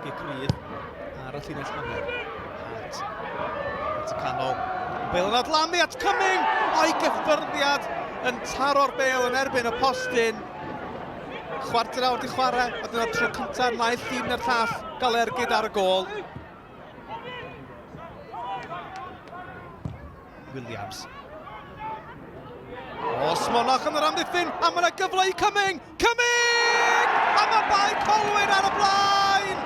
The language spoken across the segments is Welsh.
Gicrydd ar y llinell hanner. At y canol. Bale yn adlanu at Cumming! O'i gyffyrddiad yn taro'r Bale yn erbyn y postyn. Chwarter awr di chwarae, a dyna'r tro cyntaf naill llun na'r llall gael ergyd ar y gôl. Williams. O, Smonach yn yr amddiffyn, a mae yna gyfle i Cumming! Cumming! A mae Bae Colwyn ar y blaen!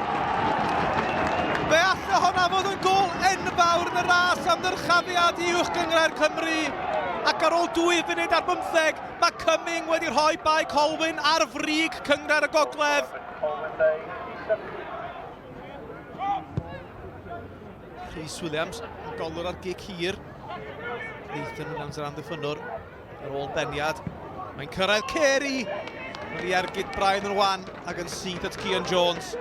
Fe alla honna fod yn gôl enfawr yn y ras am ddyrchafiad i Nghynghrair Cymru. Ac ar ôl 2 funud ar 15, mae Cumming wedi rhoi Bae Colwyn ar frig Nghynghrair y Gogledd. Rhys Williams yn golwr ar gig hir. Nathan Williams yr amddiffynwr ar ôl beniad. Mae'n cyrraedd Carey. Mae'n ei ergyd Brian yn wan ac yn syth at Cian Jones.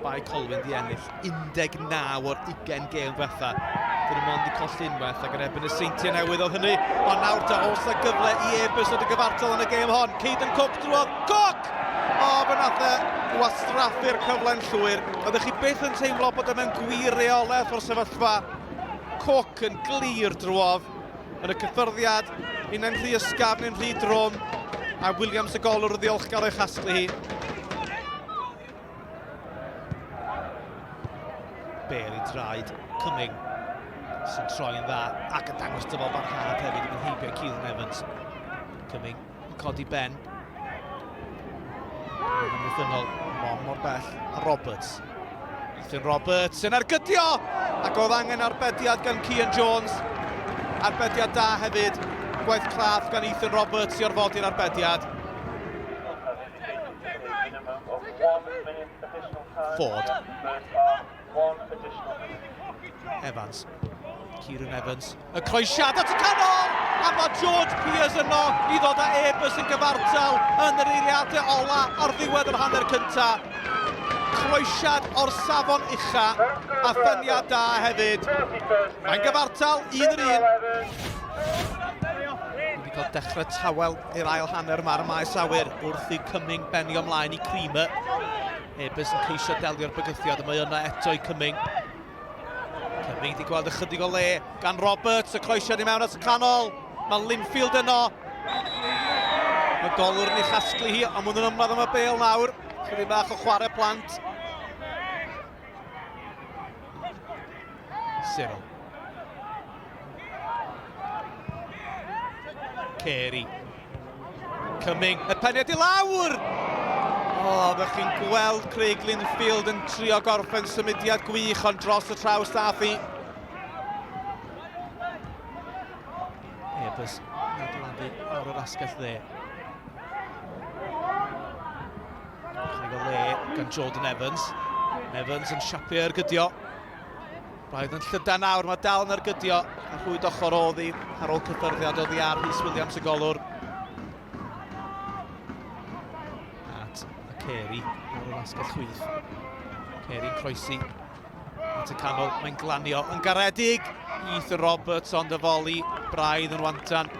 Bae Colwyn di ennill 19 o'r 20 gêm diwetha. Dyn nhw mond i colli unwaith ac yn erbyn y seintiau newydd oedd hynny. Ond nawr ta oes y gyfle i Airbus oedd y gyfartal yn y gêm hon. Caden Cook drwodd. Cook! O, fe nath e wastraffu'r cyfle'n llwyr. Oeddech chi byth yn teimlo bod yma'n gwir reolaeth o'r sefyllfa. Cook yn glir drwodd. Yn y cyffyrddiad, unau'n rhy ysgafn, unau'n rhy drwm. A Williams y golwr o ddiolchgar o'i chasglu hi. Bale i draed, Cumming sy'n troi'n dda ac yn dangos dyfod barhad hefyd yn heibio Keelan Evans. Cumming yn codi ben. Yn ymwythynol, mor bell, a Roberts. Ethan Roberts yn argydio ac oedd angen arbediad gan Cian Jones. Arbediad da hefyd, gwaith craff gan Ethan Roberts i orfodi'r arbediad. Ford. Evans. Kieran Evans. Y croesiad at y canol! A mae George Pearce yno i ddod â Airbus yn gyfartal yn yr eiliadau ola ar ddiwedd yr hanner cynta. Croesiad o'r safon ucha a ffyniad da hefyd. Mae'n gyfartal 1-1. Wedi cael dechrau tawel i'r ail hanner ma'r maes awyr wrth i Cumming benio ymlaen i Creamer. Airbus yn ceisio delio'r bygythiad, a mae yna eto i Cumming. Cumming wedi gweld ychydig o le gan Roberts, y croesiad i mewn at y canol. Mae Linfield yno. Mae golwr yn ei chasglu hi, ond mwyn yn ymladd am y Bale nawr. Chydig bach o chwarae plant. Cyril. Carey. Cumming, y peniad i lawr! O, ddech chi'n gweld Craig Linfield yn trio gorffen symudiad gwych ond dros y traws dath hi. Airbus yn adeiladu ar yr asgell dde. Chydig o le gan Jordan Evans. Evans yn siapio ergydio. Braidd yn llydan nawr, mae dal yn ergydio. A rhwyd ochr oddi ar ôl cyffyrddiad oddi ar Rhys Williams y golwr. Carey ar yr asgell chwith. Carey yn croesi at y canol, mae'n glanio yn garedig. Ethan Roberts ond y foli, braidd yn wantan.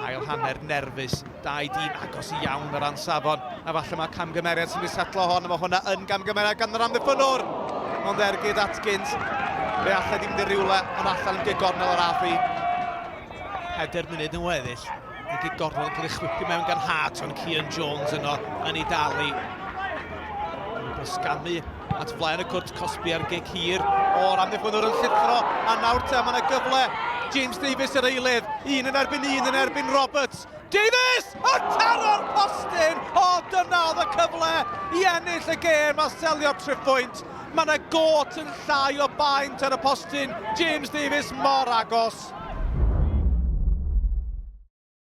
Ail hanner nerfus, 2-1 agos i iawn yr ansafon. A falle mae camgymeriad sy'n ei setlo hon, a mae hwnna yn camgymeriad gan yr amddiffynwr. Ond ergyd Atkins, fe allai ddim di rywle, ond allan yn gigornel yr affi. 4 munud yn weddill. Yn gigornel yn cael ei chwipio mewn gan Hart o'n Cian Jones yno yn ei dalu. Yn bysgamu at flaen y cwrt Cosby ar gig hir. O'r amddiffynwr yn llithro, a nawr te mae yna gyfle. James Davies yr eilydd, un yn erbyn Roberts. Davies! O taro'r postyn! O, dyna oedd y cyfle i ennill y gêm a selio'r trippwynt. Mae yna got yn llai o baint ar y postyn. James Davies mor agos.